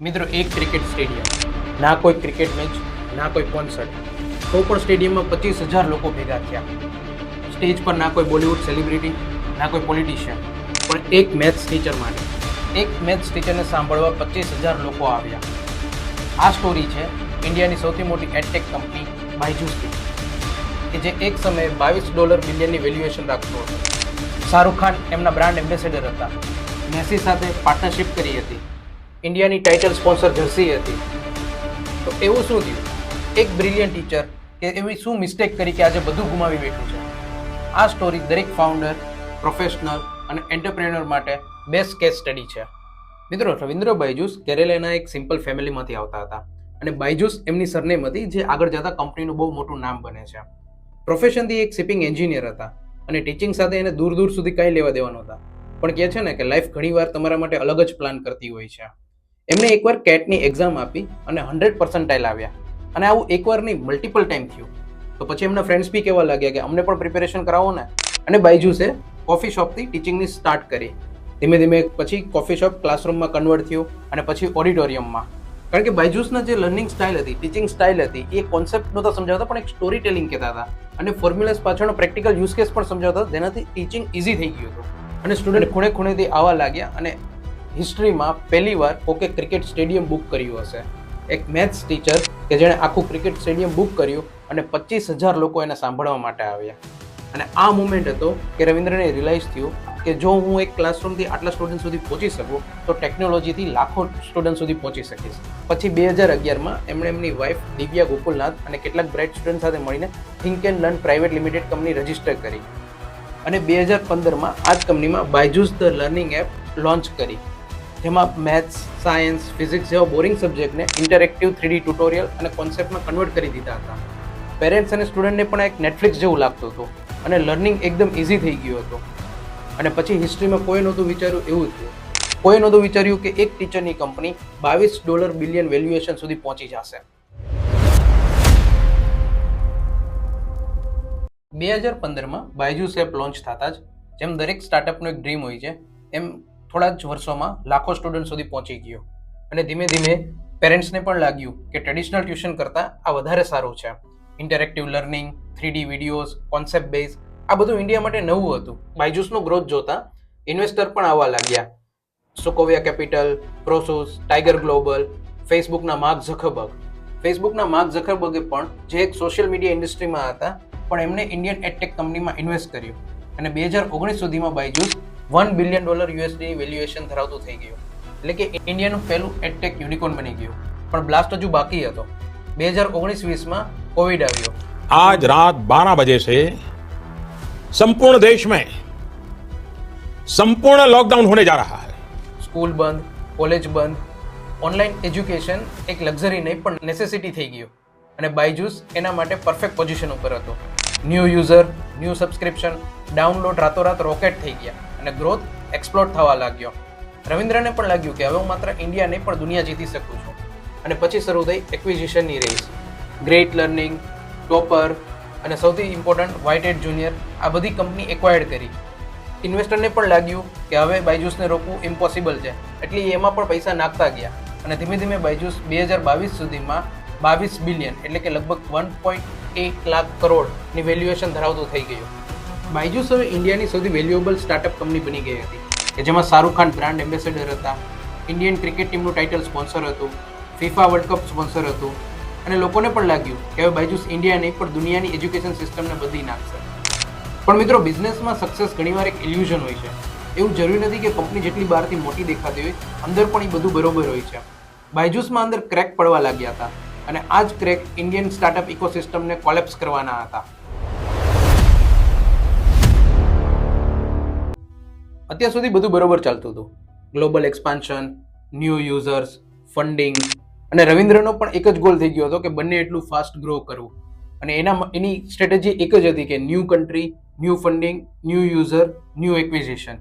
મિત્રો એક cricket stadium, ના કોઈ ક્રિકેટ મેચ, ના કોઈ કોન્સર્ટ, તો પણ સ્ટેડિયમમાં 25,000 લોકો ભેગા થયા. સ્ટેજ પર ના કોઈ બોલિવૂડ સેલિબ્રિટી, ના કોઈ પોલિટિશિયન, પણ એક મેથ્સ ટીચર માટે એક મેથ્સ ટીચરને સાંભળવા 25,000 લોકો આવ્યા. આ સ્ટોરી છે ઇન્ડિયાની સૌથી મોટી એડટેક કંપની બાયજૂસની, કે જે એક સમયે $22 બિલિયનની વેલ્યુએશન રાખતો હતો. શાહરૂખ ખાન એમના બ્રાન્ડ એમ્બેસેડર હતા. મેસી સાથે પાર્ટનરશિપ કરી હતી. ઇન્ડિયાની ટાઇટલ સ્પોન્સર જર્સી હતી. તો એવું શું થયું? એક બ્રિલિયન્ટ ટીચર કે એવી શું મિસ્ટેક કરી કે આજે બધું ગુમાવી બેઠું છે? આ સ્ટોરી દરેક ફાઉન્ડર, પ્રોફેશનલ અને એન્ટરપ્રેન્યોર માટે બેસ્ટ કેસ સ્ટડી છે. મિત્રો, રવિન્દ્ર બાયજૂસ કેરેલાના એક સિમ્પલ ફેમિલીમાંથી આવતા હતા અને બાયજૂસ એમની સરનેમ હતી, જે આગળ જતા કંપનીનું બહુ મોટું નામ બને છે. પ્રોફેશનથી એક શિપિંગ એન્જિનિયર હતા અને ટીચિંગ સાથે એને દૂર દૂર સુધી કંઈ લેવા દેવા નહોતા. પણ કહે છે ને કે લાઈફ ઘણીવાર તમારા માટે અલગ જ પ્લાન કરતી હોય છે. એમણે એકવાર કેટની એક્ઝામ આપી અને 100% આવ્યા. અને આવું એકવાર નહીં, મલ્ટિપલ ટાઈમ થયું. તો પછી એમના ફ્રેન્ડ્સ બી કહેવા લાગ્યા કે અમને પણ પ્રિપેરેશન કરાવો ને. અને બાયજૂસે કોફી શોપથી ટિચિંગની સ્ટાર્ટ કરી. ધીમે ધીમે પછી કોફી શોપ ક્લાસરૂમમાં કન્વર્ટ થયું અને પછી ઓડિટોરિયમમાં. કારણ કે બાયજૂસના જે લર્નિંગ સ્ટાઇલ હતી, ટીચિંગ સ્ટાઇલ હતી, એ કોન્સેપ્ટ નહોતા સમજાવતા, પણ એક સ્ટોરી ટેલિંગ કહેતા હતા અને ફોર્મ્યુલાસ પાછળનો પ્રેક્ટિકલ યુઝ કેસ પણ સમજાવતા હતા, જેનાથી ટીચિંગ ઇઝી થઈ ગયું હતું. અને સ્ટુડન્ટ ખૂણે ખૂણેથી આવવા લાગ્યા અને હિસ્ટ્રીમાં પહેલીવાર કોકે ક્રિકેટ સ્ટેડિયમ બુક કર્યું હશે. એક મેથ્સ ટીચર કે જેણે આખું ક્રિકેટ સ્ટેડિયમ બુક કર્યું અને 25,000 લોકો એને સાંભળવા માટે આવ્યા. અને આ મુમેન્ટ હતો કે રવિન્દ્રને રિયલાઇઝ થયું કે જો હું એક ક્લાસરૂમથી આટલા સ્ટુડન્ટ સુધી પહોંચી શકું તો ટેકનોલોજીથી લાખો સ્ટુડન્ટ સુધી પહોંચી શકીશ. પછી 2011માં એમણે એમની વાઇફ દિવ્યા ગોકુલનાથ અને કેટલાક બ્રાઇટ સ્ટુડન્ટ સાથે મળીને think and learn private limited company register કરી. અને 2015માં આ જ કંપનીમાં Byju's the learning app launch કરી, જેમાં મેથ્સ, સાયન્સ, ફિઝિક્સ જેવા બોરિંગ સબ્જેક્ટને ઇન્ટરેક્ટિવ 3D ટ્યુટોરિયલ અને કોન્સેપ્ટમાં કન્વર્ટ કરી દીધા હતા. પેરેન્ટ્સ અને સ્ટુડન્ટને પણ એક નેટફ્લિક્સ જેવું લાગતું હતું અને લર્નિંગ એકદમ ઇઝી થઈ ગયું હતું. અને પછી હિસ્ટ્રીમાં કોઈ નહોતું વિચાર્યું એવું થયું. કોઈ નહોતું વિચાર્યું કે એક ટીચરની કંપની $22 બિલિયન વેલ્યુએશન સુધી પહોંચી જશે. 2015માં બાયજૂસ એપ લોન્ચ થતા જ, જેમ દરેક સ્ટાર્ટઅપનો એક ડ્રીમ હોય છે, એમ થોડા જ વર્ષોમાં લાખો સ્ટુડન્ટ સુધી પહોંચી ગયો. અને ધીમે ધીમે પેરેન્ટ્સને પણ લાગ્યું કે ટ્રેડિશનલ ટ્યુશન કરતાં આ વધારે સારું છે. Interactive learning, 3D videos, concept base, આ બધું ઇન્ડિયા માટે નવું હતું. બાયજૂસનો ગ્રોથ જોતા ઇન્વેસ્ટર પણ આવવા લાગ્યા. Sequoia Capital, Prosus, Tiger Global, ફેસબુકના માર્ક ઝકરબર્ગ. ફેસબુકના માર્ક ઝકરબર્ગે પણ, જે એક સોશિયલ મીડિયા ઇન્ડસ્ટ્રીમાં હતા, પણ એમને ઇન્ડિયન એડટેક કંપનીમાં ઇન્વેસ્ટ કર્યું. અને 2019 સુધીમાં બાયજૂસ $1 બિલિયન USD વેલ્યુએશન ધરાવતું થઈ ગયું. એટલે કે ઇન્ડિયાનું પહેલું એડટેક યુનિકોર્ન બની ગયું. પણ બ્લાસ્ટ હજુ બાકી હતો. 2019-20માં કોવિડ આવ્યો. आज रात 12 बजे से संपूर्ण देश में संपूर्ण लॉकडाउन होने जा रहा है. સ્કૂલ બંધ, કોલેજ બંધ, ઓનલાઈન એજ્યુકેશન એક લક્ઝરી નહીં પણ નેસેસિટી થઈ ગયું. અને બાયજૂસ એના માટે પરફેક્ટ પોઝિશન ઉપર હતો. New user, new subscription, download રાતોરાત રોકેટ થઈ ગયા અને ગ્રોથ એક્સપ્લોડ થવા લાગ્યો. રવિન્દ્રને પણ લાગ્યું કે હવે હું માત્ર ઇન્ડિયા નહીં પણ દુનિયા જીતી શકું છું. અને પછી શરૂ થઈ એક્વિઝિશનની રેસ. ગ્રેટ લર્નિંગ, ટોપર અને સૌથી ઇમ્પોર્ટન્ટ વ્હાઇટેડ જુનિયર, આ બધી કંપની એક્વાયર્ડ કરી. ઇન્વેસ્ટરને પણ લાગ્યું કે હવે બાયજૂસને રોકવું ઇમ્પોસિબલ છે, એટલે એમાં પણ પૈસા નાખતા ગયા. અને ધીમે ધીમે બાયજૂસ 2022 સુધીમાં 22 બિલિયન એટલે કે લગભગ 1.8 લાખ કરોડની વેલ્યુએશન ધરાવતું થઈ ગયું. બાયજૂસ હવે ઇન્ડિયાની સૌથી વેલ્યુએબલ સ્ટાર્ટઅપ કંપની બની ગઈ હતી, કે જેમાં શાહરૂખ ખાન બ્રાન્ડ એમ્બેસેડર હતા, ઇન્ડિયન ક્રિકેટ ટીમનું ટાઇટલ સ્પોન્સર હતું, FIFA વર્લ્ડ કપ સ્પોન્સર હતું. અને લોકોને પણ લાગ્યું કે હવે બાયજૂસ ઇન્ડિયા નહીં પણ દુનિયાની એજ્યુકેશન સિસ્ટમને બદલી નાખશે. પણ મિત્રો, બિઝનેસમાં સક્સેસ ઘણીવાર એક ઇલ્યુઝન હોય છે. એવું જરૂરી નથી કે કંપની જેટલી બહારથી મોટી દેખાતી હોય, અંદર પણ એ બધું બરોબર હોય છે. બાયજૂસમાં અંદર ક્રેક પડવા લાગ્યા હતા અને આ જ ક્રેક ઇન્ડિયન સ્ટાર્ટઅપ ઇકોસિસ્ટમને કોલેપ્સ કરવાના હતા. અત્યાર સુધી બધું બરોબર ચાલતું હતું. Global expansion, new users, funding, અને રવિન્દ્રનો પણ એક જ ગોલ થઈ ગયો હતો કે બંને એટલું ફાસ્ટ ગ્રો કરવું. અને એની સ્ટ્રેટેજી એક જ હતી કે new country, new funding, new user, new acquisition.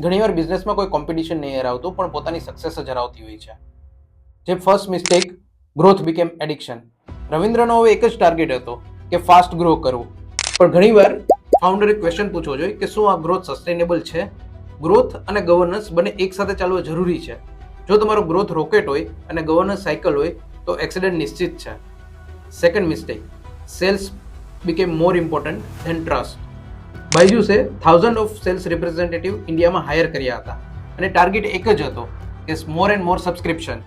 ઘણીવાર બિઝનેસમાં કોઈ કોમ્પિટિશન નહીં હરાવતું, પણ પોતાની સક્સેસ જ હરાવતી હોય છે. જે first mistake, growth became addiction. રવિન્દ્રનો હવે એક જ ટાર્ગેટ હતો કે ફાસ્ટ ગ્રો કરવું. પણ ઘણીવાર ફાઉન્ડરે ક્વેશ્ચન પૂછવો જોઈએ કે શું આ ગ્રોથ સસ્ટેનેબલ છે? ગ્રોથ અને ગવર્નન્સ બંને એકસાથે ચાલવા જરૂરી છે. જો તમારો ગ્રોથ રોકેટ હોય અને ગવર્નન્સ સાયકલ હોય તો એક્સિડન્ટ નિશ્ચિત છે. Second mistake, sales became more important than trust. બાયજુસે 1000 ઓફ સેલ્સ રિપ્રેઝેન્ટેટિવ ઇન્ડિયામાં હાયર કર્યા હતા અને ટાર્ગેટ એક જ હતો કે મોર એન્ડ મોર સબસ્ક્રિપ્શન.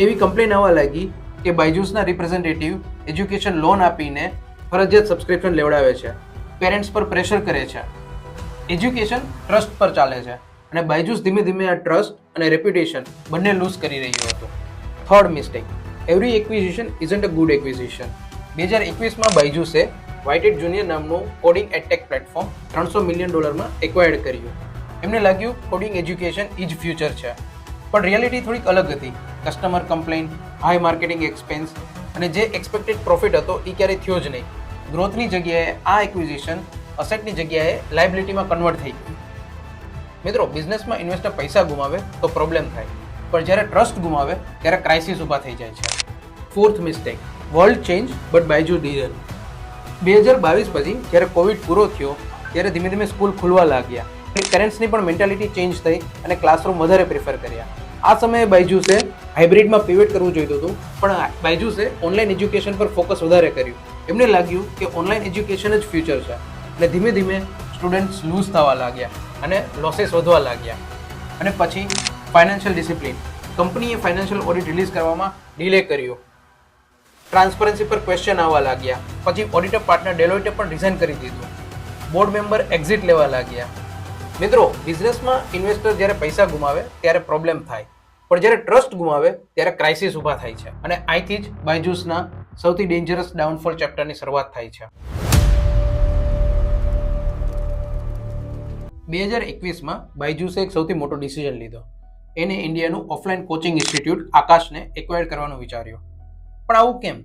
એવી કમ્પ્લેન આવવા લાગી કે બાયજુસના રિપ્રેઝેન્ટેટિવ એજ્યુકેશન લોન આપીને ફરજિયાત સબસ્ક્રિપ્શન લેવડાવે છે, પેરેન્ટ્સ પર પ્રેશર કરે છે. એજ્યુકેશન ટ્રસ્ટ પર ચાલે છે અને બાયજુસ ધીમે ધીમે આ ટ્રસ્ટ અને રેપ્યુટેશન બંને લૂઝ કરી રહ્યું હતું. Third mistake, every acquisition isn't a good acquisition. 2021માં બાયજુસે વાઇટેડ જુનિયર નામનું coding edtech platform $300 million acquired કર્યું. એમને લાગ્યું કોડિંગ એજ્યુકેશન ઇઝ ફ્યુચર છે, પણ રિયાલિટી થોડીક અલગ હતી. Customer complain, high marketing expense અને જે એક્સપેક્ટેડ પ્રોફિટ હતો એ ક્યારેય થયો જ નહીં. ગ્રોથની જગ્યાએ આ એક્વિઝિશન અસેટની જગ્યાએ લાયબિલિટીમાં કન્વર્ટ થઈ ગયું. મિત્રો, બિઝનેસમાં ઇન્વેસ્ટર પૈસા ગુમાવે તો પ્રોબ્લેમ થાય, પણ જ્યારે ટ્રસ્ટ ગુમાવે ત્યારે ક્રાઇસિસ ઊભા થઈ જાય છે. Fourth mistake, world change but Byju's didn't. 2022 પછી જ્યારે કોવિડ પૂરો થયો ત્યારે ધીમે ધીમે સ્કૂલ ખુલવા લાગ્યા. પેરેન્ટ્સની પણ મેન્ટાલિટી ચેન્જ થઈ અને ક્લાસરૂમ વધારે પ્રિફર કર્યા. આ સમયે બાયજુસે હાઇબ્રિડમાં પિવટ કરવું જોઈતું હતું, પણ બાયજુસે ઓનલાઈન એજ્યુકેશન પર ફોકસ વધારે કર્યું. એમને લાગ્યું કે ઓનલાઈન એજ્યુકેશન જ ફ્યુચર છે અને ધીમે ધીમે સ્ટુડન્ટ્સ લૂઝ થવા લાગ્યા અને લોસેસ વધવા લાગ્યા. અને પછી ફાઇનાન્શિયલ ડિસિપ્લિન. કંપનીએ ફાઇનાન્શિયલ ઓડિટ રિલીઝ કરવામાં ડિલે કર્યો. ટ્રાન્સપરન્સી પર ક્વેશ્ચન આવવા લાગ્યા. પછી ઓડિટર પાર્ટનર ડેલોઇટે પણ રિઝાઇન કરી દીધું. બોર્ડ મેમ્બર એક્ઝિટ લેવા લાગ્યા. મિત્રો, બિઝનેસમાં ઇન્વેસ્ટર જ્યારે પૈસા ગુમાવે ત્યારે પ્રોબ્લેમ થાય, પણ જ્યારે ટ્રસ્ટ ગુમાવે ત્યારે ક્રાઇસિસ ઊભા થાય છે. અને અહીંથી જ બાયજુસના સૌથી ડેન્જરસ ડાઉનફોલ ચેપ્ટરની શરૂઆત થાય છે. 2021માં બાયજુસે એક સૌથી મોટો ડિસિઝન લીધો. એને ઇન્ડિયાનું ઓફલાઈન કોચિંગ ઇન્સ્ટિટ્યૂટ આકાશને એક્વાયર કરવાનું વિચાર્યું. પણ આવું કેમ?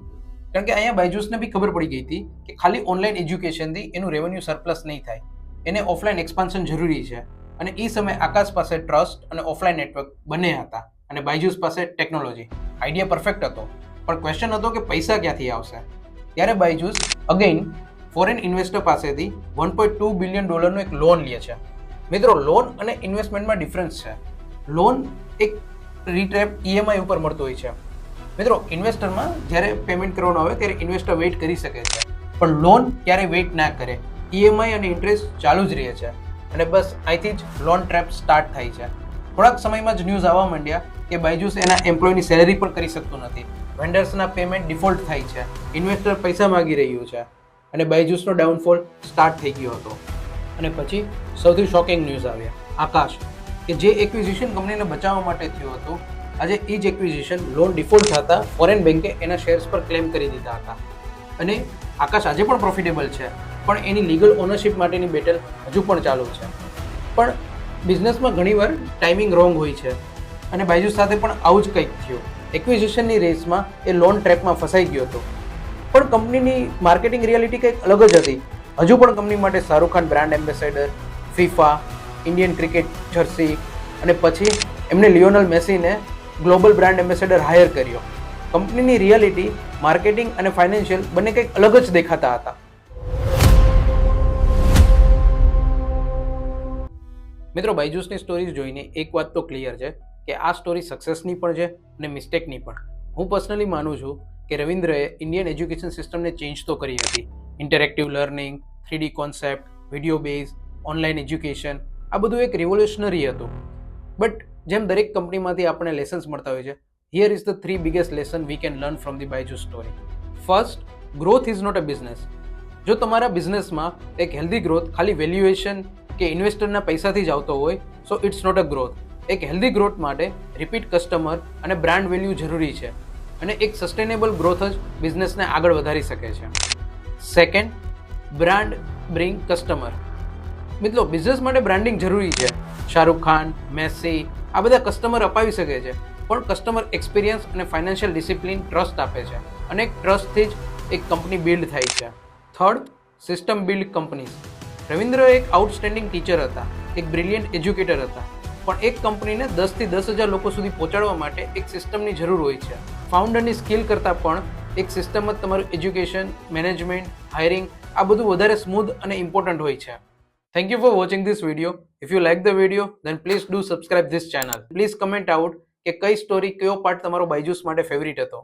કારણ કે અહીંયા બાયજુસને બી ખબર પડી ગઈ હતી કે ખાલી ઓનલાઈન એજ્યુકેશનથી એનું રેવન્યુ સરપ્લસ નહીં થાય, એને ઓફલાઈન એક્સપાન્શન જરૂરી છે. અને એ સમયે આકાશ પાસે ટ્રસ્ટ અને ઓફલાઈન નેટવર્ક બંને હતા અને બાયજુસ પાસે ટેકનોલોજી. આઈડિયા પરફેક્ટ હતો, પણ ક્વેશ્ચન હતો કે પૈસા ક્યાંથી આવશે. ત્યારે બાયજુસ અગેઇન ફોરેન ઇન્વેસ્ટર પાસેથી $1.2 બિલિયન એક લોન લે છે. મિત્રો, લોન અને ઇન્વેસ્ટમેન્ટમાં ડિફરન્સ છે. લોન એક રીટ્રેપ EMI ઉપર મળતો હોય છે. મિત્રો, ઇન્વેસ્ટરમાં જ્યારે પેમેન્ટ કરવાનું આવે ત્યારે ઇન્વેસ્ટર વેઇટ કરી શકે છે, પણ લોન ક્યારેય વેઇટ ના કરે. EMI અને ઇન્ટરેસ્ટ ચાલુ જ રહે છે અને બસ અહીંથી જ લોન ટ્રેપ સ્ટાર્ટ થાય છે. થોડાક સમયમાં જ ન્યૂઝ આવવા માંડ્યા કે બાયજુસ એના એમ્પ્લોયની સેલેરી પણ કરી શકતું નથી, વેન્ડર્સના પેમેન્ટ ડિફોલ્ટ થાય છે, ઇન્વેસ્ટર પૈસા માગી રહ્યું છે અને બાયજુસનો ડાઉનફોલ સ્ટાર્ટ થઈ ગયો હતો. અને પછી સૌથી શોકિંગ ન્યૂઝ આવ્યા. આકાશ, કે જે એક્વિઝિશન કંપનીને બચાવવા માટે થયું હતું, આજે એ જ એક્વિઝિશન લોન ડિફોલ્ટ થતા ફોરેન બેન્કે એના શેર્સ પર ક્લેમ કરી દીધા હતા. અને આકાશ આજે પણ પ્રોફિટેબલ છે, પણ એની લીગલ ઓનરશિપ માટેની બેટલ હજુ પણ ચાલુ છે. પણ બિઝનેસમાં ઘણીવાર ટાઈમિંગ રોંગ હોય છે અને બાયજુસ સાથે પણ આવું જ કંઈક થયું. એક્વિઝિશનની રેસમાં એ લોન ટ્રેપમાં ફસાઈ ગયો હતો, પણ કંપનીની માર્કેટિંગ રિયાલિટી કંઈક અલગ જ હતી. હજુ પણ કંપની માટે Shahrukh Khan brand ambassador, FIFA, Indian cricket jersey અને પછી એમને લિયોનલ મેસીને ગ્લોબલ બ્રાન્ડ એમ્બેસેડર હાયર કર્યો. કંપનીની રિયાલિટી, માર્કેટિંગ અને ફાઇનાન્શિયલ બંને કંઈક અલગ જ દેખાતા હતા. મિત્રો, બાયજુસની સ્ટોરીઝ જોઈને એક વાત તો ક્લિયર છે કે આ સ્ટોરી સક્સેસની પણ છે અને મિસ્ટેકની પણ. હું પર્સનલી માનું છું કે રવિન્દ્રએ ઇન્ડિયન એજ્યુકેશન સિસ્ટમને ચેન્જ તો કરી હતી. Interactive learning, 3D concept, video base, online education, આ બધું એક રિવોલ્યુશનરી હતું. બટ જેમ દરેક કંપનીમાંથી આપણને લેસન્સ મળતા હોય છે, here is the 3 biggest lesson we can learn from the Byju's story. First, growth is not a business. જો તમારા બિઝનેસમાં એક હેલ્ધી ગ્રોથ ખાલી વેલ્યુએશન કે ઇન્વેસ્ટરના પૈસાથી જ આવતો હોય, so it's not a growth. એક હેલ્ધી ગ્રોથ માટે રિપીટ કસ્ટમર અને બ્રાન્ડ વેલ્યુ જરૂરી છે અને એક સસ્ટેનેબલ ગ્રોથ જ બિઝનેસને આગળ વધારી શકે છે. Second, brand bring customer. મિત્રો, બિઝનેસ માટે બ્રાન્ડિંગ જરૂરી છે. શાહરૂખ ખાન, મેસી, આ બધા કસ્ટમર અપાવી શકે છે, પણ કસ્ટમર એક્સપિરિયન્સ અને ફાઇનાન્શિયલ ડિસિપ્લિન ટ્રસ્ટ આપે છે અને એક ટ્રસ્ટથી જ એક કંપની બિલ્ડ થાય છે. Third, system build companies. Ravindra એક આઉટસ્ટેન્ડિંગ ટીચર હતા, એક બ્રિલિયન્ટ એજ્યુકેટર હતા, પણ એક કંપનીને 10 થી 10,000 લોકો સુધી પહોંચાડવા માટે એક સિસ્ટમની જરૂર હોય છે. ફાઉન્ડરની સ્કિલ કરતાં પણ એક સિસ્ટમ જ તમારું એજ્યુકેશન, મેનેજમેન્ટ, હાયરિંગ આ બધું વધારે સ્મૂથ અને ઇમ્પોર્ટન્ટ હોય છે. Thank you for watching this video. If you like the video, then please do subscribe this channel. Please comment out કે કઈ સ્ટોરી કયો પાર્ટ તમારો બાયજુસ માટે ફેવરિટ હતો.